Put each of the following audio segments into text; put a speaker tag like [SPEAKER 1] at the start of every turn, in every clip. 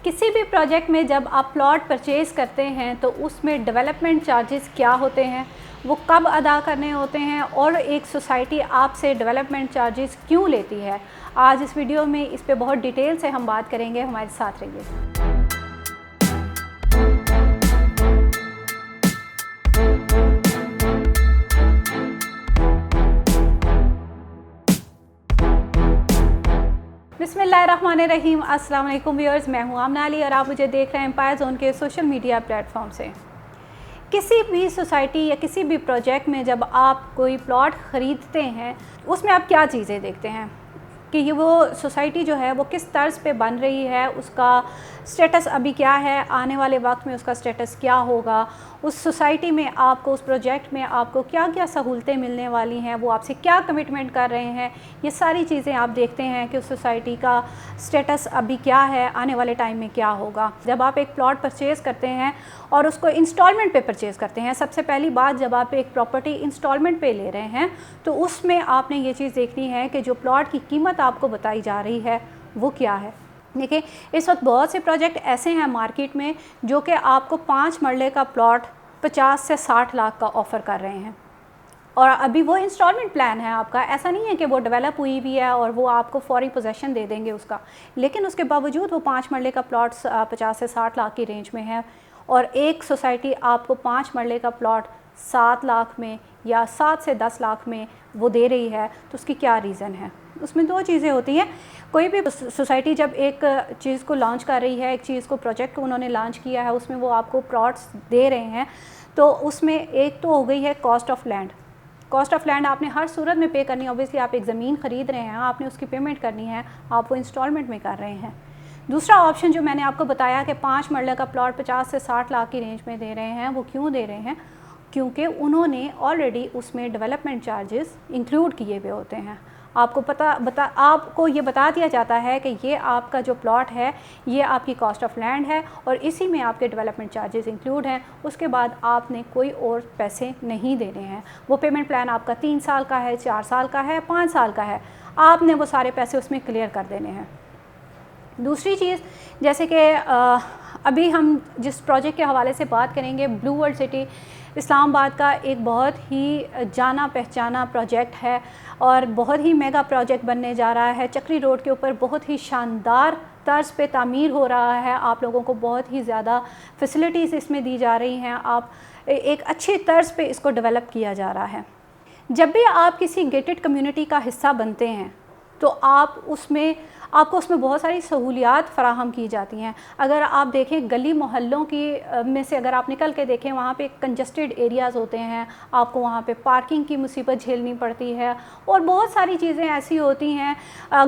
[SPEAKER 1] किसी भी प्रोजेक्ट में जब आप प्लॉट परचेज़ करते हैं तो उसमें डेवलपमेंट चार्जेस क्या होते हैं, वो कब अदा करने होते हैं और एक सोसाइटी आपसे डेवलपमेंट चार्जेस क्यों लेती है। आज इस वीडियो में इस पे बहुत डिटेल से हम बात करेंगे, हमारे साथ रहिए। बिस्मिल्लाहिर्रहमानिर्रहीम। अस्सलाम वालेकुम व्यूअर्स, मैं हूं आमना अली और आप मुझे देख रहे हैं एम्पायर जोन के सोशल मीडिया प्लेटफॉर्म से। किसी भी सोसाइटी या किसी भी प्रोजेक्ट में जब आप कोई प्लॉट ख़रीदते हैं उसमें आप क्या चीज़ें देखते हैं कि ये वो सोसाइटी जो है वो किस तर्ज पे बन रही है, उसका स्टेटस अभी क्या है, आने वाले वक्त में उसका स्टेटस क्या होगा, उस सोसाइटी में आपको, उस प्रोजेक्ट में आपको क्या क्या सहूलतें मिलने वाली हैं, वो आपसे क्या कमिटमेंट कर रहे हैं, ये सारी चीज़ें आप देखते हैं कि उस सोसाइटी का स्टेटस अभी क्या है, आने वाले टाइम में क्या होगा। जब आप एक प्लॉट परचेज़ करते हैं और उसको इंस्टॉलमेंट पे परचेज़ करते हैं, सबसे पहली बात जब आप एक प्रॉपर्टी इंस्टॉलमेंट पे ले रहे हैं तो उसमें आपने ये चीज़ देखनी है कि जो प्लॉट की कीमत आपको बताई जा रही है वो क्या है। देखिए, इस वक्त बहुत से प्रोजेक्ट ऐसे हैं मार्केट में जो कि आपको 5 मरले का प्लॉट 50 से 60 लाख का ऑफ़र कर रहे हैं और अभी वो इंस्टॉलमेंट प्लान है आपका। ऐसा नहीं है कि वो डेवलप हुई भी है और वो आपको फौरी पोजेसन दे देंगे उसका, लेकिन उसके बावजूद वो 5 मरले का प्लॉट 50 से 60 लाख की रेंज में है और एक सोसाइटी आपको 5 मरले का प्लॉट 7 लाख में या 7 से 10 लाख में वो दे रही है। तो उसकी क्या रीज़न है? उसमें दो चीज़ें होती हैं। कोई भी सोसाइटी जब एक चीज़ को लॉन्च कर रही है, एक चीज़ को, प्रोजेक्ट को उन्होंने लॉन्च किया है, उसमें वो आपको प्लॉट्स दे रहे हैं, तो उसमें एक तो हो गई है cost of land. Cost of land आपने हर सूरत में पे करनी है। ऑब्वियसली आप एक ज़मीन ख़रीद रहे हैं, आपने उसकी पेमेंट करनी है, आप वो इंस्टॉलमेंट में कर रहे हैं। दूसरा ऑप्शन जो मैंने आपको बताया कि 5 मरले का प्लॉट 50 से 60 लाख की रेंज में दे रहे हैं, वो क्यों दे रहे हैं? क्योंकि उन्होंने ऑलरेडी उसमें डेवलपमेंट चार्जेस इंक्लूड किए हुए होते हैं। आपको आपको ये बता दिया जाता है कि ये आपका जो प्लॉट है ये आपकी कॉस्ट ऑफ लैंड है और इसी में आपके डेवलपमेंट चार्जेस इंक्लूड हैं। उसके बाद आपने कोई और पैसे नहीं देने हैं। वो पेमेंट प्लान आपका 3 साल का है, 4 साल का है, 5 साल का है, आपने वो सारे पैसे उसमें क्लियर कर देने हैं। दूसरी चीज़, जैसे कि अभी हम जिस प्रोजेक्ट के हवाले से बात करेंगे, ब्लू वर्ल्ड सिटी इस्लामाबाद का एक बहुत ही जाना पहचाना प्रोजेक्ट है और बहुत ही मेगा प्रोजेक्ट बनने जा रहा है। चक्री रोड के ऊपर बहुत ही शानदार तर्ज पे तामीर हो रहा है। आप लोगों को बहुत ही ज़्यादा फैसिलिटीज़ इसमें दी जा रही हैं। आप एक अच्छी तर्ज पे इसको डेवलप किया जा रहा है। जब भी आप किसी गेटेड कम्युनिटी का हिस्सा बनते हैं तो आपको उसमें बहुत सारी सहूलियात फ़राहम की जाती हैं। अगर आप देखें गली मोहल्लों की में से अगर आप निकल के देखें, वहाँ पे कंजस्टेड एरियाज़ होते हैं, आपको वहाँ पे पार्किंग की मुसीबत झेलनी पड़ती है और बहुत सारी चीज़ें ऐसी होती हैं,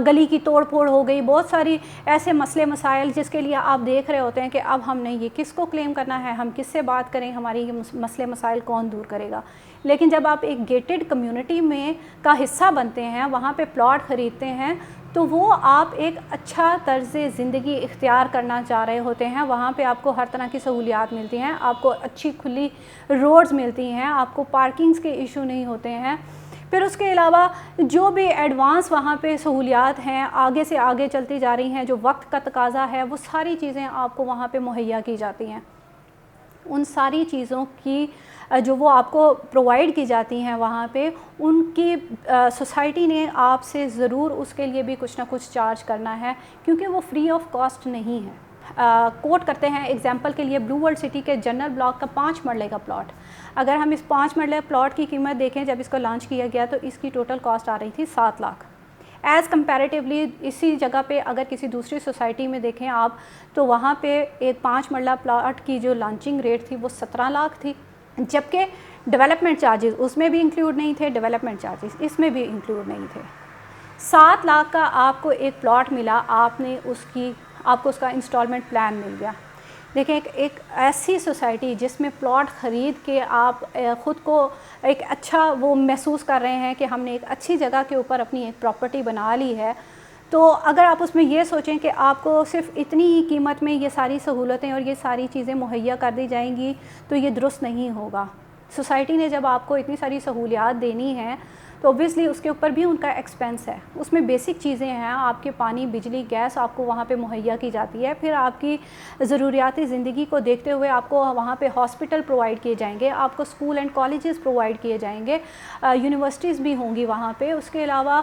[SPEAKER 1] गली की तोड़ फोड़ हो गई, बहुत सारी ऐसे मसले मसाइल जिसके लिए आप देख रहे होते हैं कि अब हमने ये किसको क्लेम करना है, हम किससे बात करें, हमारी ये मसले मसाइल कौन दूर करेगा। लेकिन जब आप एक गेटेड कम्युनिटी में का हिस्सा बनते हैं, वहाँ पे प्लॉट ख़रीदते हैं, तो वो आप एक अच्छा तर्ज़ ज़िंदगी इख्तियार करना चाह रहे होते हैं। वहाँ पे आपको हर तरह की सहूलियात मिलती हैं, आपको अच्छी खुली रोड्स मिलती हैं, आपको पार्किंग्स के इशू नहीं होते हैं। फिर उसके अलावा जो भी एडवांस वहाँ पे सहूलियात हैं, आगे से आगे चलती जा रही हैं, जो वक्त का तकाज़ा है, वो सारी चीज़ें आपको वहाँ पे मुहैया की जाती हैं। उन सारी चीज़ों की जो वो आपको प्रोवाइड की जाती हैं वहाँ पे, उनकी सोसाइटी ने आपसे ज़रूर उसके लिए भी कुछ ना कुछ चार्ज करना है, क्योंकि वो फ्री ऑफ कॉस्ट नहीं है। कोट करते हैं एग्जांपल के लिए, ब्लू वर्ल्ड सिटी के जनरल ब्लॉक का 5 मरले का प्लॉट, अगर हम इस 5 मरले प्लॉट की कीमत देखें जब इसको लॉन्च किया गया तो इसकी टोटल कॉस्ट आ रही थी 7 लाख। एज़ कंपैरेटिवली इसी जगह पे अगर किसी दूसरी सोसाइटी में देखें आप, तो वहाँ पे एक 5 मरला प्लॉट की जो लॉन्चिंग रेट थी वो 17 लाख थी, जबकि डेवलपमेंट चार्जेस उसमें भी इंक्लूड नहीं थे, डेवलपमेंट चार्जेस इसमें भी इंक्लूड नहीं थे। 7 लाख का आपको एक प्लॉट मिला, आपको उसका इंस्टॉलमेंट प्लान मिल गया। देखें, एक ऐसी सोसाइटी जिसमें प्लॉट ख़रीद के आप ख़ुद को एक अच्छा वो महसूस कर रहे हैं कि हमने एक अच्छी जगह के ऊपर अपनी एक प्रॉपर्टी बना ली है, तो अगर आप उसमें ये सोचें कि आपको सिर्फ इतनी ही कीमत में ये सारी सहूलतें और ये सारी चीज़ें मुहैया कर दी जाएंगी, तो ये दुरुस्त नहीं होगा। सोसाइटी ने जब आपको इतनी सारी सहूलियात देनी है तो ऑब्वियसली उसके ऊपर भी उनका एक्सपेंस है। उसमें बेसिक चीज़ें हैं, आपके पानी, बिजली, गैस आपको वहाँ पे मुहैया की जाती है। फिर आपकी ज़रूरियात ज़िंदगी को देखते हुए आपको वहाँ पे हॉस्पिटल प्रोवाइड किए जाएंगे, आपको स्कूल एंड कॉलेजेस प्रोवाइड किए जाएंगे, यूनिवर्सिटीज़ भी होंगी वहाँ पे। उसके अलावा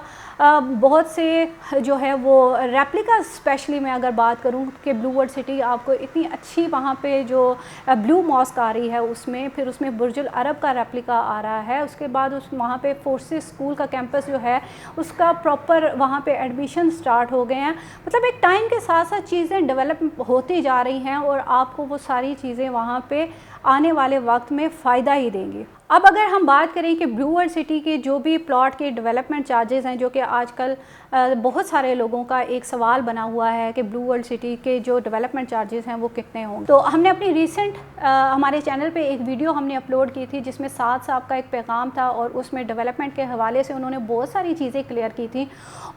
[SPEAKER 1] बहुत से जो है वो रेप्लिका, स्पेशली मैं अगर बात करूँ कि ब्लू वर्ल्ड सिटी आपको इतनी अच्छी, वहाँ पे जो ब्लू मॉस्क आ रही है उसमें, फिर उसमें बुर्जुल अरब का रेप्लिका आ रहा है। उसके बाद उस वहाँ पे फोर्सेस स्कूल का कैंपस जो है उसका प्रॉपर वहाँ पे एडमिशन स्टार्ट हो गए हैं। मतलब एक टाइम के साथ साथ चीज़ें डेवलप होती जा रही हैं और आपको वो सारी चीज़ें वहाँ पे आने वाले वक्त में फ़ायदा ही देंगी। अब अगर हम बात करें कि ब्लू वर्ल्ड सिटी के जो भी प्लॉट के डेवलपमेंट चार्जेस हैं, जो कि आजकल बहुत सारे लोगों का एक सवाल बना हुआ है कि ब्लू वर्ल्ड सिटी के जो डेवलपमेंट चार्जेस हैं वो कितने होंगे। तो हमने अपनी रिसेंट हमारे चैनल पे एक वीडियो हमने अपलोड की थी जिसमें साद साहब का एक पैगाम था और उसमें डेवलपमेंट के हवाले से उन्होंने बहुत सारी चीज़ें क्लियर की थी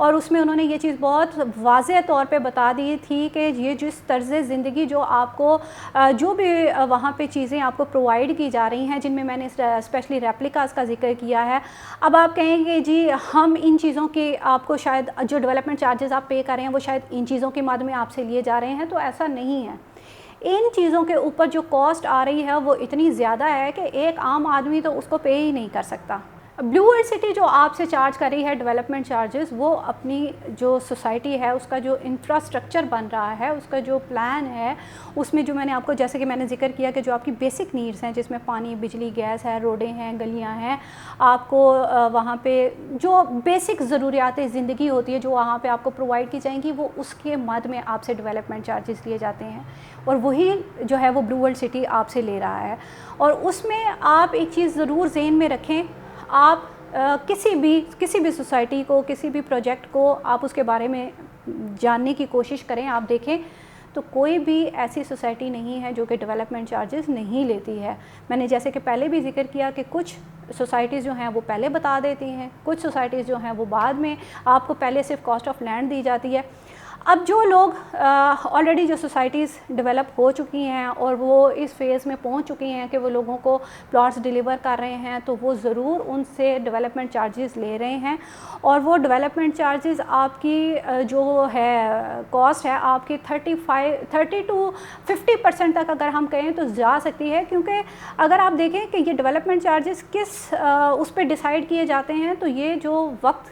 [SPEAKER 1] और उसमें उन्होंने ये चीज़ बहुत वाज़ेह तौर पे बता दी थी कि ये जिस तर्ज़ ज़िंदगी जो आपको जो भी वहाँ पे चीज़ें आपको प्रोवाइड की जा रही हैं, जिनमें मैंने स्पेशली रेप्लिकास का जिक्र किया है। अब आप कहेंगे जी हम इन चीज़ों की आपको शायद जो डेवलपमेंट चार्जेस आप पे कर रहे हैं वो शायद इन चीज़ों के माध्यम में आपसे लिए जा रहे हैं, तो ऐसा नहीं है। इन चीज़ों के ऊपर जो कॉस्ट आ रही है वो इतनी ज़्यादा है कि एक आम आदमी तो उसको पे ही नहीं कर सकता। ब्लू वर्ल्ड सिटी जो आपसे चार्ज कर रही है डेवलपमेंट चार्जेस, वो अपनी जो सोसाइटी है उसका जो इंफ्रास्ट्रक्चर बन रहा है, उसका जो प्लान है, उसमें जो मैंने आपको, जैसे कि मैंने जिक्र किया कि जो आपकी बेसिक नीड्स हैं जिसमें पानी, बिजली, गैस है, रोडें हैं, गलियां हैं, आपको वहाँ पे जो बेसिक ज़रूरियात ज़िंदगी होती है जो वहाँ पे आपको प्रोवाइड की जाएंगी, वो उसके मद में आपसे डेवलपमेंट चार्जेस लिए जाते हैं और वही जो है वो ब्लू वर्ल्ड सिटी आपसे ले रहा है। और उसमें आप एक चीज़ ज़रूर ज़हन में रखें, आप किसी भी सोसाइटी को, किसी भी प्रोजेक्ट को आप उसके बारे में जानने की कोशिश करें, आप देखें तो कोई भी ऐसी सोसाइटी नहीं है जो कि डेवलपमेंट चार्जेस नहीं लेती है। मैंने जैसे कि पहले भी जिक्र किया कि कुछ सोसाइटीज़ जो हैं वो पहले बता देती हैं, कुछ सोसाइटीज़ जो हैं वो बाद में, आपको पहले सिर्फ कॉस्ट ऑफ लैंड दी जाती है। अब जो लोग ऑलरेडी जो सोसाइटीज़ डेवलप हो चुकी हैं और वो इस फेज़ में पहुंच चुकी हैं कि वो लोगों को प्लॉट्स डिलीवर कर रहे हैं, तो वो ज़रूर उनसे डेवलपमेंट चार्जेस ले रहे हैं और वो डेवलपमेंट चार्जेस आपकी जो है कॉस्ट है आपकी 30 to 50% तक अगर हम कहें तो जा सकती है। क्योंकि अगर आप देखें कि ये डेवलपमेंट चार्जेस किस उस पर डिसाइड किए जाते हैं, तो ये जो वक्त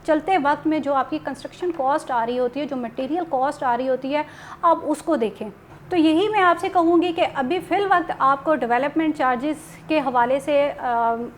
[SPEAKER 1] चलते वक्त में जो आपकी कंस्ट्रक्शन कॉस्ट आ रही होती है, जो मटेरियल कॉस्ट आ रही होती है, आप उसको देखें। तो यही मैं आपसे कहूँगी कि अभी फ़िल वक्त आपको डेवलपमेंट चार्जेस के हवाले से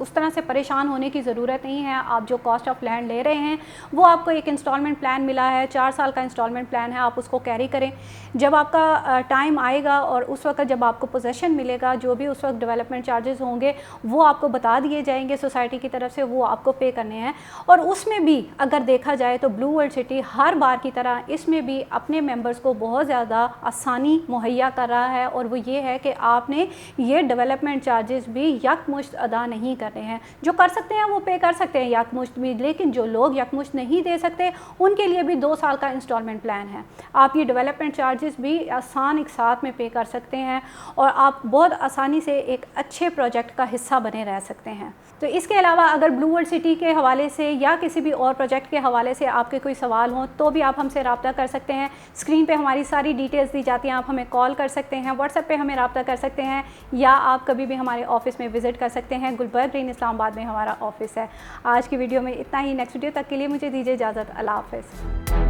[SPEAKER 1] उस तरह से परेशान होने की ज़रूरत नहीं है। आप जो कॉस्ट ऑफ लैंड ले रहे हैं वो आपको एक इंस्टॉलमेंट प्लान मिला है, 4 साल का इंस्टॉलमेंट प्लान है, आप उसको कैरी करें। जब आपका टाइम आएगा और उस वक्त जब आपको पोजेसन मिलेगा, जो भी उस वक्त डेवलपमेंट चार्जेस होंगे वो आपको बता दिए जाएंगे सोसाइटी की तरफ से, वो आपको पे करने हैं। और उसमें भी अगर देखा जाए तो ब्लू वर्ल्ड सिटी हर बार की तरह इसमें भी अपने मेंबर्स को बहुत ज़्यादा आसानी मुहैया कर रहा है और वो ये है कि आपने ये डेवलपमेंट चार्जेस भी यकमुश्त अदा नहीं करने हैं। जो कर सकते हैं वो पे कर सकते हैं यकमुश्त भी, लेकिन जो लोग यकमुश्त नहीं दे सकते उनके लिए भी 2 साल का इंस्टॉलमेंट प्लान है। आप ये डेवलपमेंट चार्जेस भी आसान एक साथ में पे कर सकते हैं और आप बहुत आसानी से एक अच्छे प्रोजेक्ट का हिस्सा बने रह सकते हैं। तो इसके अलावा अगर ब्लू वर्ल्ड सिटी के हवाले से या किसी भी और प्रोजेक्ट के हवाले से आपके कोई सवाल हों तो भी आप हमसे रब्ता कर सकते हैं। स्क्रीन पे हमारी सारी डिटेल्स दी जाती हैं, आप हमें कॉल कर सकते हैं, व्हाट्सएप पे हमें रब्ता कर सकते हैं या आप कभी भी हमारे ऑफिस में विज़िट कर सकते हैं। गुलबर्ग ग्रीन इस्लामाबाद में हमारा ऑफिस है। आज की वीडियो में इतना ही। नेक्स्ट वीडियो तक के लिए मुझे दीजिए इजाज़त। अल्लाह हाफ़िज़।